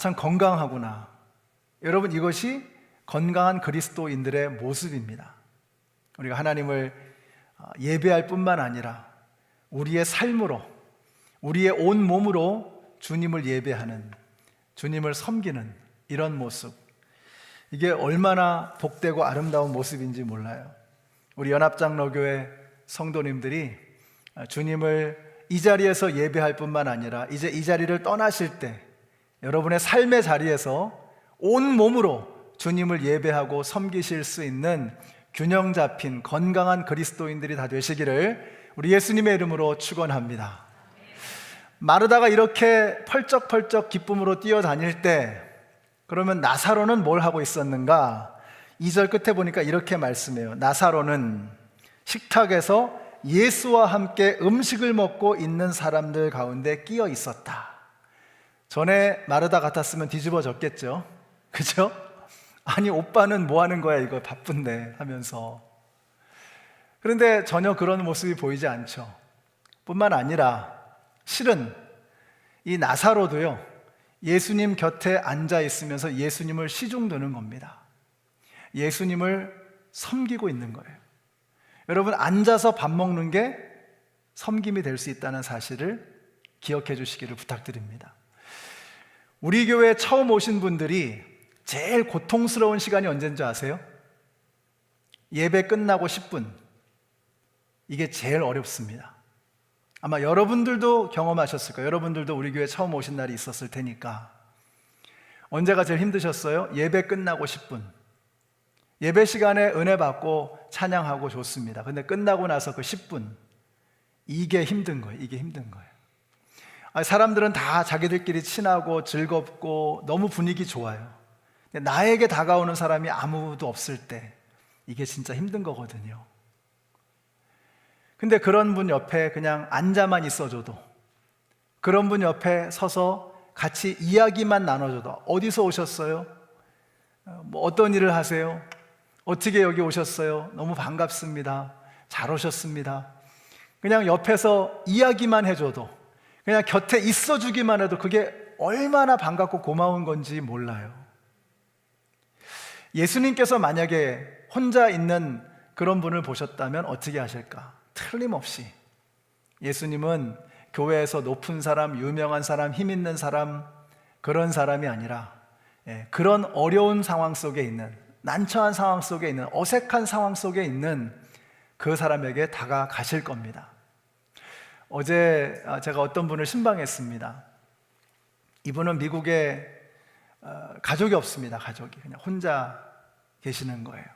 참 건강하구나. 여러분, 이것이 건강한 그리스도인들의 모습입니다. 우리가 하나님을 예배할 뿐만 아니라 우리의 삶으로, 우리의 온 몸으로 주님을 예배하는, 주님을 섬기는 이런 모습, 이게 얼마나 복되고 아름다운 모습인지 몰라요. 우리 연합장로교회 성도님들이 주님을 이 자리에서 예배할 뿐만 아니라 이제 이 자리를 떠나실 때 여러분의 삶의 자리에서 온 몸으로 주님을 예배하고 섬기실 수 있는 균형 잡힌 건강한 그리스도인들이 다 되시기를 우리 예수님의 이름으로 축원합니다. 마르다가 이렇게 펄쩍펄쩍 기쁨으로 뛰어다닐 때 그러면 나사로는 뭘 하고 있었는가? 2절 끝에 보니까 이렇게 말씀해요. 나사로는 식탁에서 예수와 함께 음식을 먹고 있는 사람들 가운데 끼어 있었다. 전에 마르다 같았으면 뒤집어졌겠죠? 그죠? 아니 오빠는 뭐 하는 거야 이거 바쁜데 하면서. 그런데 전혀 그런 모습이 보이지 않죠. 뿐만 아니라 실은 이 나사로도요, 예수님 곁에 앉아 있으면서 예수님을 시중드는 겁니다. 예수님을 섬기고 있는 거예요. 여러분, 앉아서 밥 먹는 게 섬김이 될 수 있다는 사실을 기억해 주시기를 부탁드립니다. 우리 교회에 처음 오신 분들이 제일 고통스러운 시간이 언제인 줄 아세요? 예배 끝나고 10분. 이게 제일 어렵습니다. 아마 여러분들도 경험하셨을 거예요. 여러분들도 우리 교회 처음 오신 날이 있었을 테니까. 언제가 제일 힘드셨어요? 예배 끝나고 10분. 예배 시간에 은혜 받고 찬양하고 좋습니다. 근데 끝나고 나서 그 10분, 이게 힘든 거예요. 이게 힘든 거예요. 사람들은 다 자기들끼리 친하고 즐겁고 너무 분위기 좋아요. 근데 나에게 다가오는 사람이 아무도 없을 때 이게 진짜 힘든 거거든요. 근데 그런 분 옆에 그냥 앉아만 있어줘도, 그런 분 옆에 서서 같이 이야기만 나눠줘도, 어디서 오셨어요? 뭐 어떤 일을 하세요? 어떻게 여기 오셨어요? 너무 반갑습니다. 잘 오셨습니다. 그냥 옆에서 이야기만 해줘도, 그냥 곁에 있어주기만 해도 그게 얼마나 반갑고 고마운 건지 몰라요. 예수님께서 만약에 혼자 있는 그런 분을 보셨다면 어떻게 하실까? 틀림없이 예수님은 교회에서 높은 사람, 유명한 사람, 힘 있는 사람, 그런 사람이 아니라 그런 어려운 상황 속에 있는, 난처한 상황 속에 있는, 어색한 상황 속에 있는 그 사람에게 다가가실 겁니다. 어제 제가 어떤 분을 신방했습니다. 이분은 미국에 가족이 없습니다. 가족이 그냥 혼자 계시는 거예요.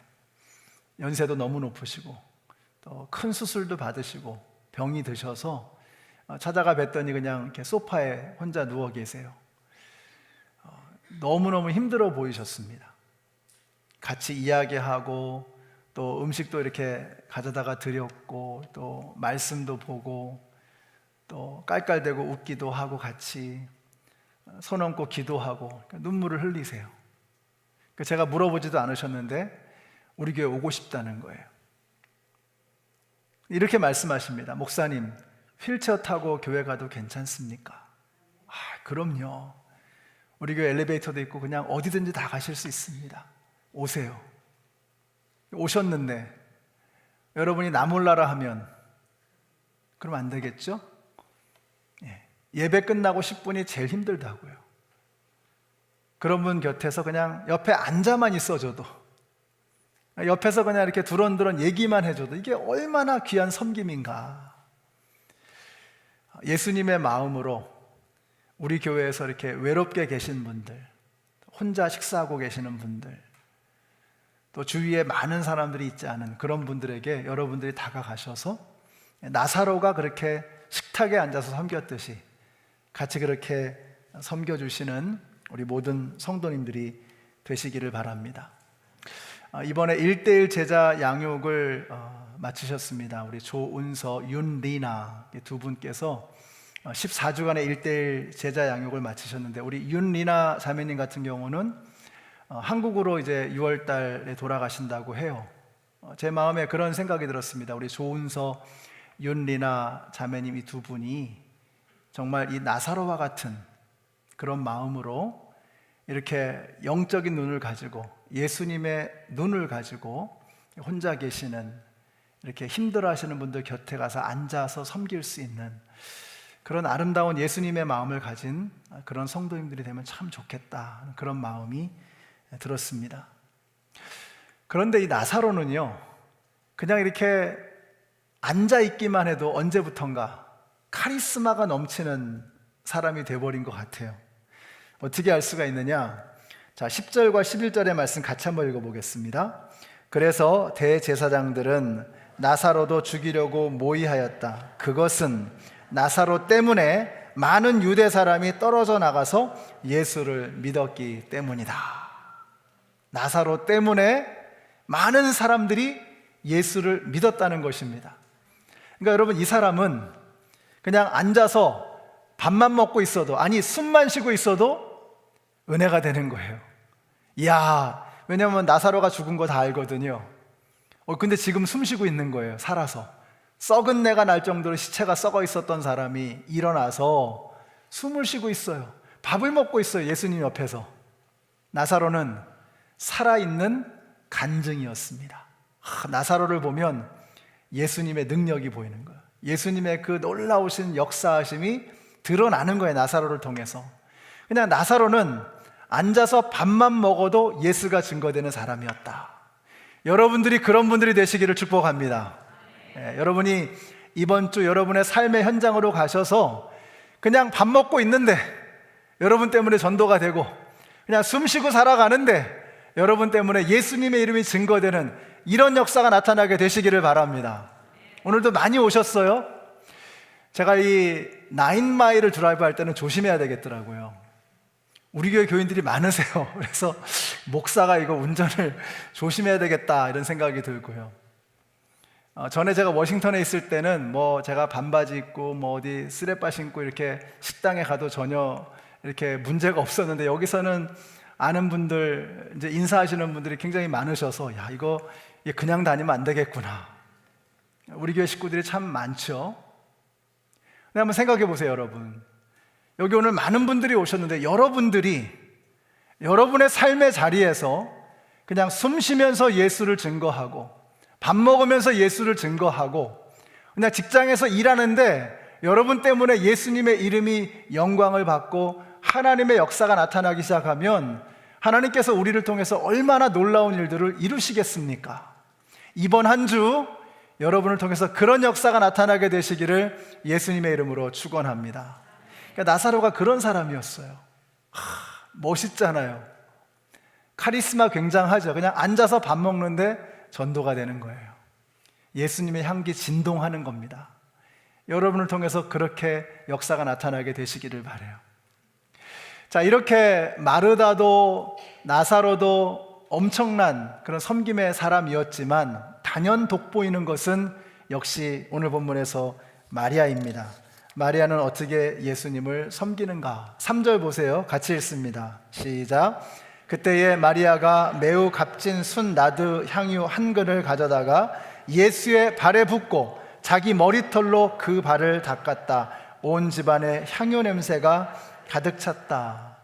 연세도 너무 높으시고 또 큰 수술도 받으시고 병이 드셔서 찾아가 뵀더니 그냥 이렇게 소파에 혼자 누워 계세요. 너무너무 힘들어 보이셨습니다. 같이 이야기하고 또 음식도 이렇게 가져다가 드렸고 또 말씀도 보고 또 깔깔대고 웃기도 하고 같이 손 얹고 기도하고 눈물을 흘리세요. 제가 물어보지도 않으셨는데 우리 교회 오고 싶다는 거예요. 이렇게 말씀하십니다. 목사님, 휠체어 타고 교회 가도 괜찮습니까? 그럼요. 우리 교회 엘리베이터도 있고 그냥 어디든지 다 가실 수 있습니다. 오세요. 오셨는데 여러분이 나 몰라라 하면 그럼 안 되겠죠? 예배 끝나고 10분이 제일 힘들다고요. 그런 분 곁에서 그냥 옆에 앉아만 있어줘도, 옆에서 그냥 이렇게 두런두런 얘기만 해줘도 이게 얼마나 귀한 섬김인가. 예수님의 마음으로 우리 교회에서 이렇게 외롭게 계신 분들, 혼자 식사하고 계시는 분들, 또 주위에 많은 사람들이 있지 않은 그런 분들에게 여러분들이 다가가셔서 나사로가 그렇게 식탁에 앉아서 섬겼듯이 같이 그렇게 섬겨주시는 우리 모든 성도님들이 되시기를 바랍니다. 이번에 1:1 제자 양육을 마치셨습니다. 우리 조은서, 윤리나 두 분께서 14주간의 1:1 제자 양육을 마치셨는데, 우리 윤리나 자매님 같은 경우는 한국으로 이제 6월 달에 돌아가신다고 해요. 제 마음에 그런 생각이 들었습니다. 우리 조은서, 윤리나 자매님 이 두 분이 정말 이 나사로와 같은 그런 마음으로 이렇게 영적인 눈을 가지고, 예수님의 눈을 가지고 혼자 계시는, 이렇게 힘들어하시는 분들 곁에 가서 앉아서 섬길 수 있는 그런 아름다운 예수님의 마음을 가진 그런 성도님들이 되면 참 좋겠다, 그런 마음이 들었습니다. 그런데 이 나사로는요, 그냥 이렇게 앉아있기만 해도 언제부턴가 카리스마가 넘치는 사람이 돼버린 것 같아요. 어떻게 알 수가 있느냐? 자, 10절과 11절의 말씀 같이 한번 읽어보겠습니다. 그래서 대제사장들은 나사로도 죽이려고 모의하였다. 그것은 나사로 때문에 많은 유대 사람이 떨어져 나가서 예수를 믿었기 때문이다. 나사로 때문에 많은 사람들이 예수를 믿었다는 것입니다. 그러니까 여러분, 이 사람은 그냥 앉아서 밥만 먹고 있어도, 아니 숨만 쉬고 있어도 은혜가 되는 거예요. 이야, 왜냐하면 나사로가 죽은 거 다 알거든요. 근데 지금 숨 쉬고 있는 거예요. 살아서. 썩은 내가 날 정도로 시체가 썩어 있었던 사람이 일어나서 숨을 쉬고 있어요. 밥을 먹고 있어요. 예수님 옆에서. 나사로는 살아있는 간증이었습니다. 나사로를 보면 예수님의 능력이 보이는 거예요. 예수님의 그 놀라우신 역사하심이 드러나는 거예요. 나사로를 통해서. 그냥 나사로는 앉아서 밥만 먹어도 예수가 증거되는 사람이었다. 여러분들이 그런 분들이 되시기를 축복합니다. 여러분이 이번 주 여러분의 삶의 현장으로 가셔서 그냥 밥 먹고 있는데 여러분 때문에 전도가 되고, 그냥 숨 쉬고 살아가는데 여러분 때문에 예수님의 이름이 증거되는 이런 역사가 나타나게 되시기를 바랍니다. 오늘도 많이 오셨어요. 제가 이 9마일을 드라이브 할 때는 조심해야 되겠더라고요. 우리 교회 교인들이 많으세요. 그래서 목사가 이거 운전을 조심해야 되겠다 이런 생각이 들고요. 전에 제가 워싱턴에 있을 때는 뭐 제가 반바지 입고 뭐 어디 쓰레빠 신고 이렇게 식당에 가도 전혀 이렇게 문제가 없었는데, 여기서는 아는 분들, 이제 인사하시는 분들이 굉장히 많으셔서 야, 이거 그냥 다니면 안 되겠구나. 우리 교회 식구들이 참 많죠. 근데 한번 생각해 보세요, 여러분. 여기 오늘 많은 분들이 오셨는데 여러분들이 여러분의 삶의 자리에서 그냥 숨 쉬면서 예수를 증거하고, 밥 먹으면서 예수를 증거하고, 그냥 직장에서 일하는데 여러분 때문에 예수님의 이름이 영광을 받고 하나님의 역사가 나타나기 시작하면 하나님께서 우리를 통해서 얼마나 놀라운 일들을 이루시겠습니까? 이번 한 주 여러분을 통해서 그런 역사가 나타나게 되시기를 예수님의 이름으로 축원합니다. 그러니까 나사로가 그런 사람이었어요. 멋있잖아요. 카리스마 굉장하죠. 그냥 앉아서 밥 먹는데 전도가 되는 거예요. 예수님의 향기 진동하는 겁니다. 여러분을 통해서 그렇게 역사가 나타나게 되시기를 바라요. 자, 이렇게 마르다도 나사로도 엄청난 그런 섬김의 사람이었지만 단연 돋보이는 것은 역시 오늘 본문에서 마리아입니다. 마리아는 어떻게 예수님을 섬기는가? 3절 보세요. 같이 읽습니다. 시작. 그때에 마리아가 매우 값진 순 나드 향유 한 근을 가져다가 예수의 발에 붓고 자기 머리털로 그 발을 닦았다. 온 집안에 향유 냄새가 가득 찼다.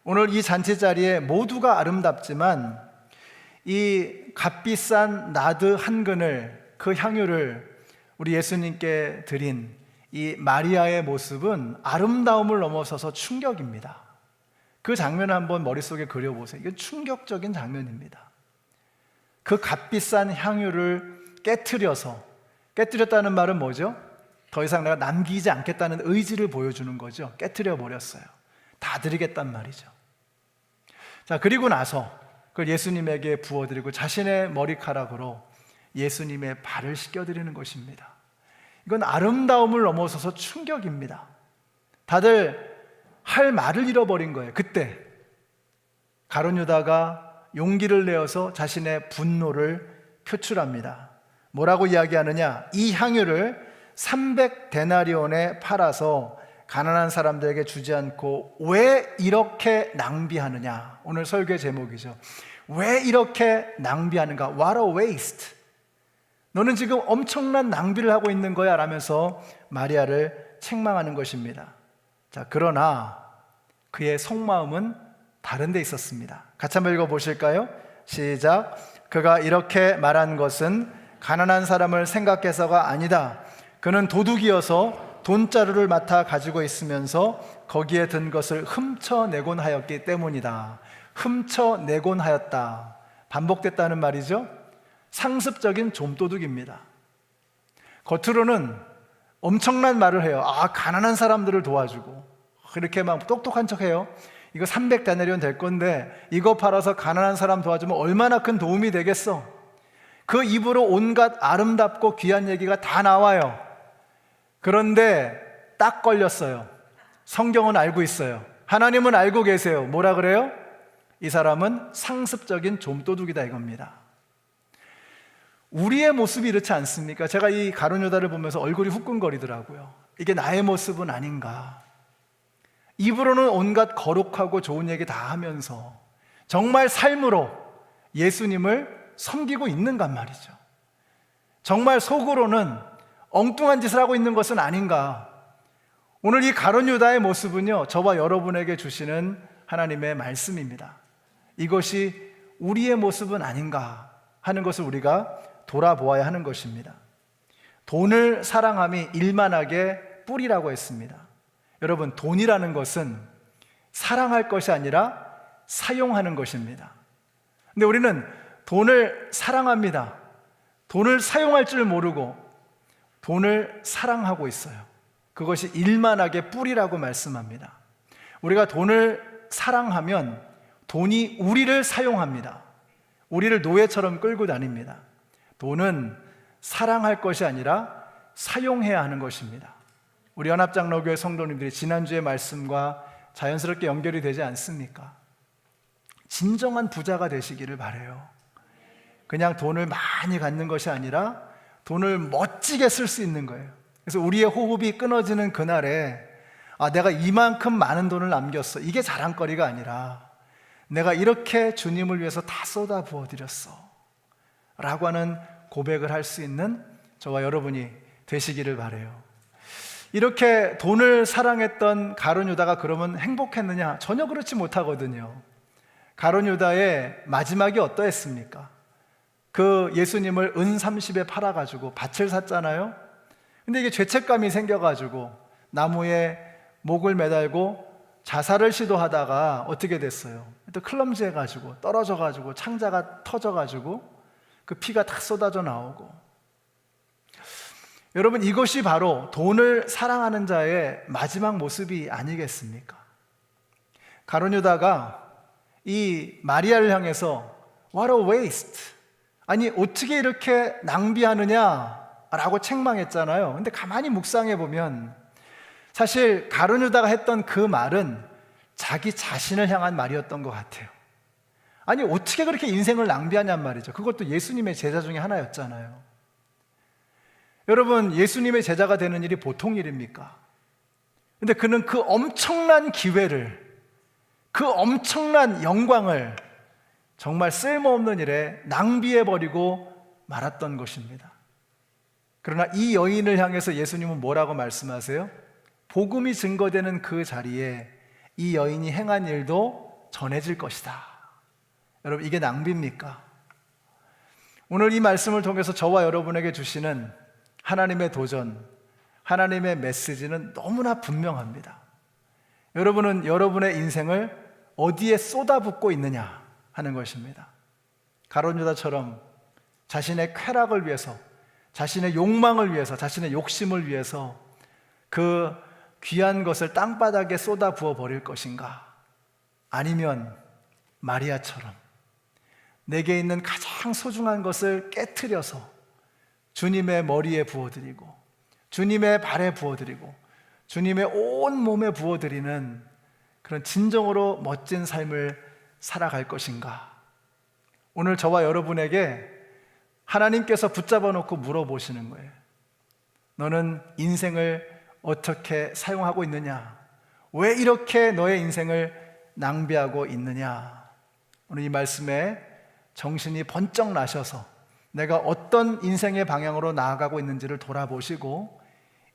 오늘 이 잔치 자리에 모두가 아름답지만 이 값비싼 나드 한 근을, 그 향유를 우리 예수님께 드린 이 마리아의 모습은 아름다움을 넘어서서 충격입니다. 그 장면을 한번 머릿속에 그려보세요. 이게 충격적인 장면입니다. 그 값비싼 향유를 깨뜨렸다는 말은 뭐죠? 더 이상 내가 남기지 않겠다는 의지를 보여주는 거죠. 깨뜨려 버렸어요. 다 드리겠단 말이죠. 자, 그리고 나서 그걸 예수님에게 부어드리고 자신의 머리카락으로 예수님의 발을 씻겨드리는 것입니다. 이건 아름다움을 넘어서서 충격입니다. 다들 할 말을 잃어버린 거예요. 그때 가룟 유다가 용기를 내어서 자신의 분노를 표출합니다. 뭐라고 이야기하느냐? 이 향유를 300데나리온에 팔아서 가난한 사람들에게 주지 않고 왜 이렇게 낭비하느냐? 오늘 설교의 제목이죠. 왜 이렇게 낭비하는가? What a waste! 너는 지금 엄청난 낭비를 하고 있는 거야 라면서 마리아를 책망하는 것입니다. 자, 그러나 그의 속마음은 다른 데 있었습니다. 같이 한번 읽어보실까요? 시작. 그가 이렇게 말한 것은 가난한 사람을 생각해서가 아니다. 그는 도둑이어서 돈자루를 맡아 가지고 있으면서 거기에 든 것을 훔쳐내곤 하였기 때문이다. 훔쳐내곤 하였다. 반복됐다는 말이죠. 상습적인 좀도둑입니다. 겉으로는 엄청난 말을 해요. 가난한 사람들을 도와주고 그렇게 막 똑똑한 척해요. 이거 300데나리온 될 건데 이거 팔아서 가난한 사람 도와주면 얼마나 큰 도움이 되겠어. 그 입으로 온갖 아름답고 귀한 얘기가 다 나와요. 그런데 딱 걸렸어요. 성경은 알고 있어요. 하나님은 알고 계세요. 뭐라 그래요? 이 사람은 상습적인 좀도둑이다 이겁니다. 우리의 모습이 이렇지 않습니까? 제가 이 가룟 유다를 보면서 얼굴이 후끈거리더라고요. 이게 나의 모습은 아닌가. 입으로는 온갖 거룩하고 좋은 얘기 다 하면서 정말 삶으로 예수님을 섬기고 있는가 말이죠. 정말 속으로는 엉뚱한 짓을 하고 있는 것은 아닌가. 오늘 이 가룟 유다의 모습은요, 저와 여러분에게 주시는 하나님의 말씀입니다. 이것이 우리의 모습은 아닌가 하는 것을 우리가 돌아보아야 하는 것입니다. 돈을 사랑함이 일만하게 뿌리라고 했습니다. 여러분, 돈이라는 것은 사랑할 것이 아니라 사용하는 것입니다. 근데 우리는 돈을 사랑합니다. 돈을 사용할 줄 모르고 돈을 사랑하고 있어요. 그것이 일만하게 뿌리라고 말씀합니다. 우리가 돈을 사랑하면 돈이 우리를 사용합니다. 우리를 노예처럼 끌고 다닙니다. 돈은 사랑할 것이 아니라 사용해야 하는 것입니다. 우리 연합장로교회 성도님들이 지난주의 말씀과 자연스럽게 연결이 되지 않습니까? 진정한 부자가 되시기를 바라요. 그냥 돈을 많이 갖는 것이 아니라 돈을 멋지게 쓸 수 있는 거예요. 그래서 우리의 호흡이 끊어지는 그날에 내가 이만큼 많은 돈을 남겼어, 이게 자랑거리가 아니라 내가 이렇게 주님을 위해서 다 쏟아 부어드렸어 라고 하는 고백을 할 수 있는 저와 여러분이 되시기를 바라요. 이렇게 돈을 사랑했던 가룟 유다가 그러면 행복했느냐? 전혀 그렇지 못하거든요. 가룟 유다의 마지막이 어떠했습니까? 그 예수님을 은 30에 팔아가지고 밭을 샀잖아요. 근데 이게 죄책감이 생겨가지고 나무에 목을 매달고 자살을 시도하다가 어떻게 됐어요? 또 클럼지 해가지고 떨어져가지고 창자가 터져가지고 그 피가 다 쏟아져 나오고. 여러분, 이것이 바로 돈을 사랑하는 자의 마지막 모습이 아니겠습니까? 가룟 유다가 이 마리아를 향해서 What a waste! 아니 어떻게 이렇게 낭비하느냐 라고 책망했잖아요. 근데 가만히 묵상해 보면 사실 가룟 유다가 했던 그 말은 자기 자신을 향한 말이었던 것 같아요. 아니 어떻게 그렇게 인생을 낭비하냔 말이죠. 그것도 예수님의 제자 중에 하나였잖아요. 여러분, 예수님의 제자가 되는 일이 보통 일입니까? 근데 그는 그 엄청난 기회를, 그 엄청난 영광을 정말 쓸모없는 일에 낭비해버리고 말았던 것입니다. 그러나 이 여인을 향해서 예수님은 뭐라고 말씀하세요? 복음이 증거되는 그 자리에 이 여인이 행한 일도 전해질 것이다. 여러분, 이게 낭비입니까? 오늘 이 말씀을 통해서 저와 여러분에게 주시는 하나님의 도전, 하나님의 메시지는 너무나 분명합니다. 여러분은 여러분의 인생을 어디에 쏟아붓고 있느냐 하는 것입니다. 가룟 유다처럼 자신의 쾌락을 위해서, 자신의 욕망을 위해서, 자신의 욕심을 위해서 그 귀한 것을 땅바닥에 쏟아 부어 버릴 것인가? 아니면 마리아처럼 내게 있는 가장 소중한 것을 깨트려서 주님의 머리에 부어드리고 주님의 발에 부어드리고 주님의 온 몸에 부어드리는 그런 진정으로 멋진 삶을 살아갈 것인가? 오늘 저와 여러분에게 하나님께서 붙잡아 놓고 물어보시는 거예요. 너는 인생을 어떻게 사용하고 있느냐? 왜 이렇게 너의 인생을 낭비하고 있느냐? 오늘 이 말씀에 정신이 번쩍 나셔서 내가 어떤 인생의 방향으로 나아가고 있는지를 돌아보시고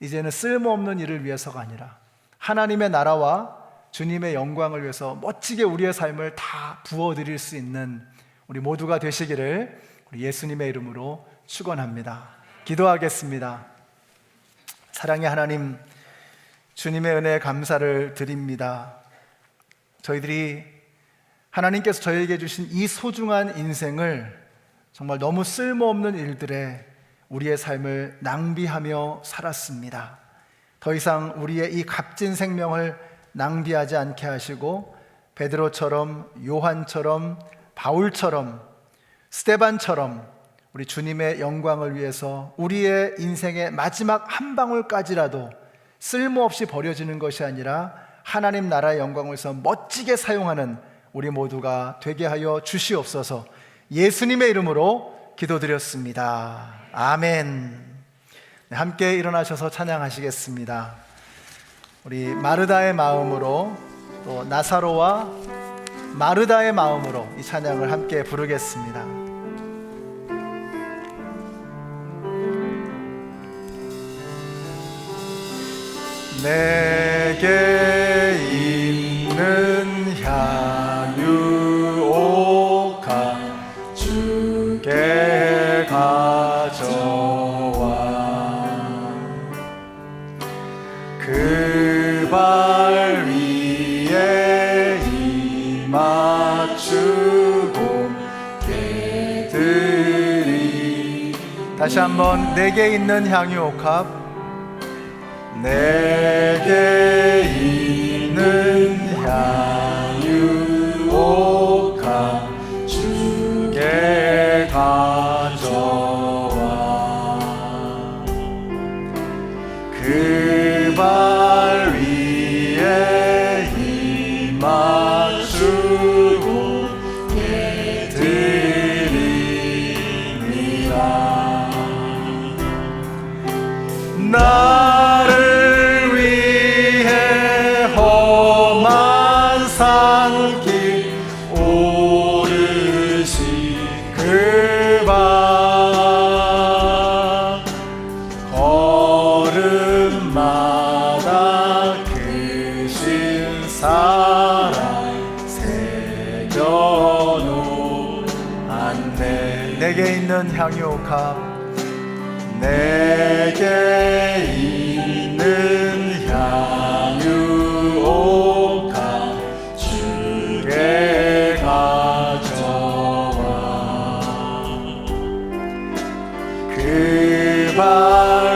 이제는 쓸모없는 일을 위해서가 아니라 하나님의 나라와 주님의 영광을 위해서 멋지게 우리의 삶을 다 부어드릴 수 있는 우리 모두가 되시기를 우리 예수님의 이름으로 축원합니다. 기도하겠습니다. 사랑의 하나님, 주님의 은혜에 감사를 드립니다. 저희들이 하나님께서 저희에게 주신 이 소중한 인생을 정말 너무 쓸모없는 일들에 우리의 삶을 낭비하며 살았습니다. 더 이상 우리의 이 값진 생명을 낭비하지 않게 하시고 베드로처럼, 요한처럼, 바울처럼, 스데반처럼 우리 주님의 영광을 위해서 우리의 인생의 마지막 한 방울까지라도 쓸모없이 버려지는 것이 아니라 하나님 나라의 영광을 위해서 멋지게 사용하는 우리 모두가 되게 하여 주시옵소서. 예수님의 이름으로 기도드렸습니다. 아멘. 네, 함께 일어나셔서 찬양하시겠습니다. 우리 마르다의 마음으로 또 나사로와 마르다의 마음으로 이 찬양을 함께 부르겠습니다. 내게 있는 향유옥합 주께 가져와 그 발 위에 맞추고 개들이 다시 한번 내게 있는 향유옥합 내게 있는 향유옥합 주께 가져와 그 발 위에 힘 맞추고 드립니다. 나를 위해 험한 산길 오르신 그 발 걸음마다 크신 사랑 새겨놓았네. 내게 있는 향유옥합 내게 있는 향유옥합 주께 가져와 그 발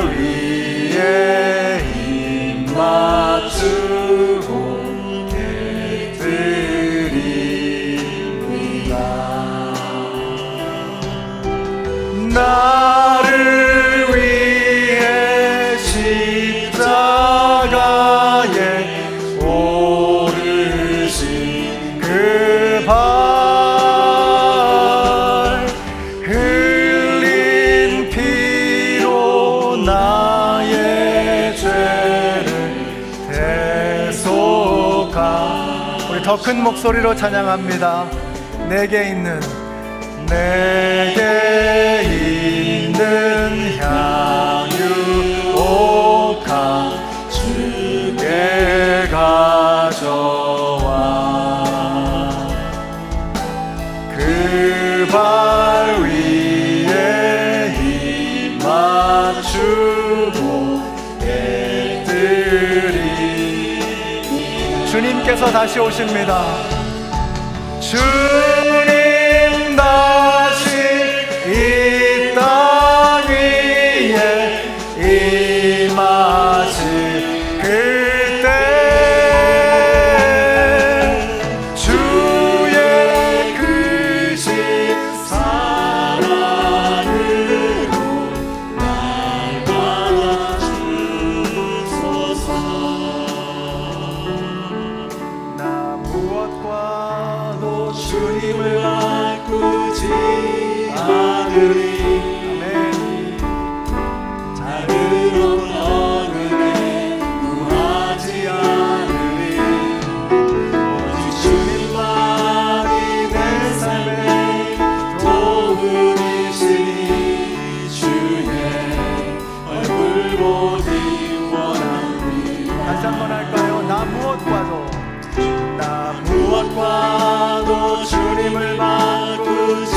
위에 힘 맞추고 드립니다. 나를 위해 십자가에 오르신 그 발 흘린 피로 나의 죄를 대속하 우리 더 큰 목소리로 찬양합니다. 내게 있는 향유옥합 주께 가져와 그 발 위에 힘 맞추고 깨뜨리 주님께서 다시 오십니다. 주님 다시 이 땅 위에 임하실 그때 주의 크신 사랑으로 날 받아주소서. 나 무엇과도 주님을 바꾸지 않으리. 작은 어느 에 구하지 않으리. 오직 주님만이 내 삶의 도움이시니 주의 얼굴 보기 원하니. 다시 한번 할까요? 나 무엇과도 주님을 바꾸지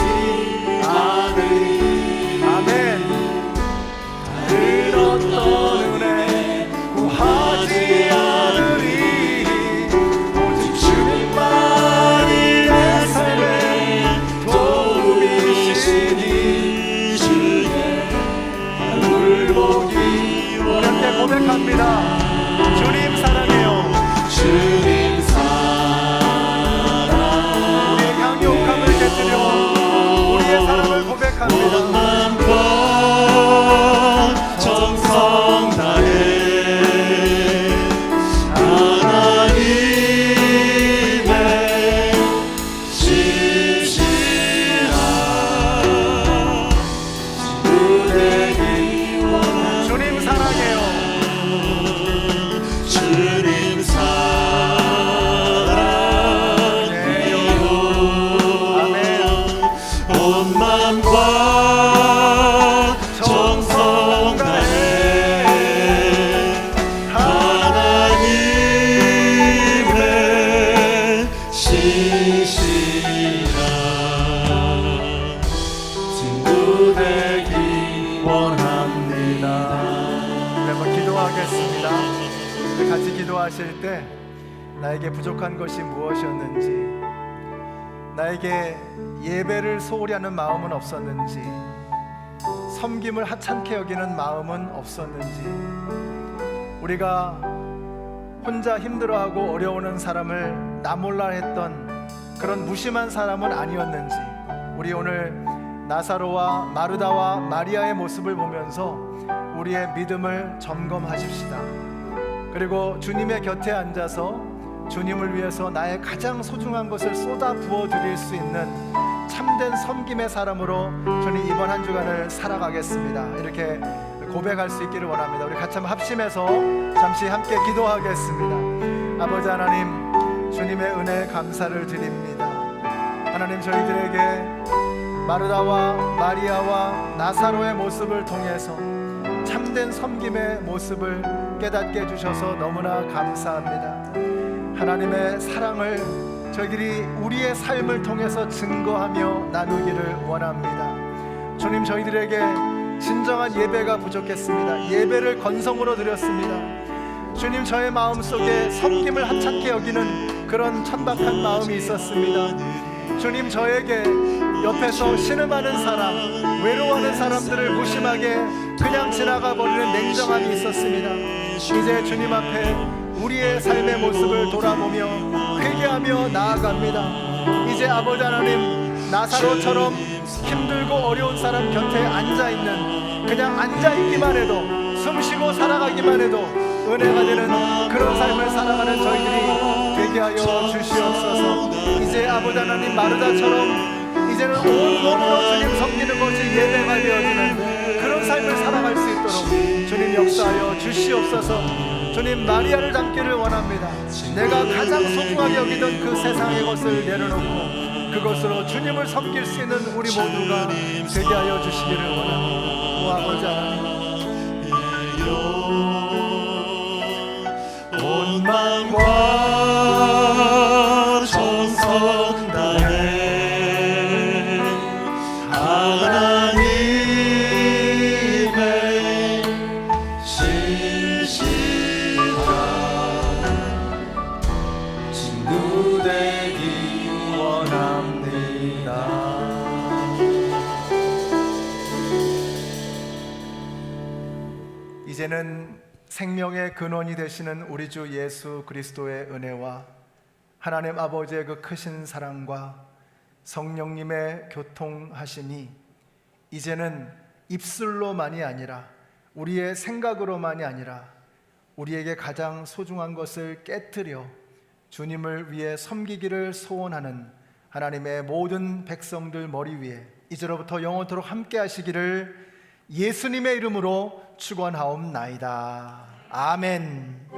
않으리. 나에게 부족한 것이 무엇이었는지, 나에게 예배를 소홀히 하는 마음은 없었는지, 섬김을 하찮게 여기는 마음은 없었는지, 우리가 혼자 힘들어하고 어려워하는 사람을 나 몰라 했던 그런 무심한 사람은 아니었는지, 우리 오늘 나사로와 마르다와 마리아의 모습을 보면서 우리의 믿음을 점검하십시다. 그리고 주님의 곁에 앉아서 주님을 위해서 나의 가장 소중한 것을 쏟아 부어 드릴 수 있는 참된 섬김의 사람으로 저는 이번 한 주간을 살아가겠습니다. 이렇게 고백할 수 있기를 원합니다. 우리 같이 한번 합심해서 잠시 함께 기도하겠습니다. 아버지 하나님, 주님의 은혜에 감사를 드립니다. 하나님, 저희들에게 마르다와 마리아와 나사로의 모습을 통해서 참된 섬김의 모습을 깨닫게 해주셔서 너무나 감사합니다. 하나님의 사랑을 저희들이 우리의 삶을 통해서 증거하며 나누기를 원합니다. 주님, 저희들에게 진정한 예배가 부족했습니다. 예배를 건성으로 드렸습니다. 주님, 저의 마음속에 섬김을 하찮게 여기는 그런 천박한 마음이 있었습니다. 주님, 저에게 옆에서 신음하는 사람, 외로워하는 사람들을 무심하게 그냥 지나가 버리는 냉정함이 있었습니다. 이제 주님 앞에 우리의 삶의 모습을 돌아보며 회개하며 나아갑니다. 이제 아버지 하나님, 나사로처럼 힘들고 어려운 사람 곁에 앉아있는, 그냥 앉아있기만 해도, 숨쉬고 살아가기만 해도 은혜가 되는 그런 삶을 살아가는 저희들이 되게 하여 주시옵소서. 이제 아버지 하나님, 마르다처럼 이제는 온 몸으로 주님 섬기는 것이 예배가 되어지는 그런 삶을 살아갈 수 있도록 주님 역사하여 주시옵소서. 주님, 마리아를 닮기를 원합니다. 내가 가장 소중하게 여기던 그 세상의 것을 내려놓고 그것으로 주님을 섬길 수 있는 우리 모두가 되게 하여 주시기를 원합니다. 오 아버지 하나님, 온 마음과 정성 다해 하나님의 신실한 친구 되기 원합니다. 이제는 생명의 근원이 되시는 우리 주 예수 그리스도의 은혜와 하나님 아버지의 그 크신 사랑과 성령님의 교통하심이 이제는 입술로만이 아니라 우리의 생각으로만이 아니라 우리에게 가장 소중한 것을 깨트려 주님을 위해 섬기기를 소원하는 하나님의 모든 백성들 머리 위에 이제로부터 영원토록 함께 하시기를 예수님의 이름으로 축원하옵나이다. 아멘.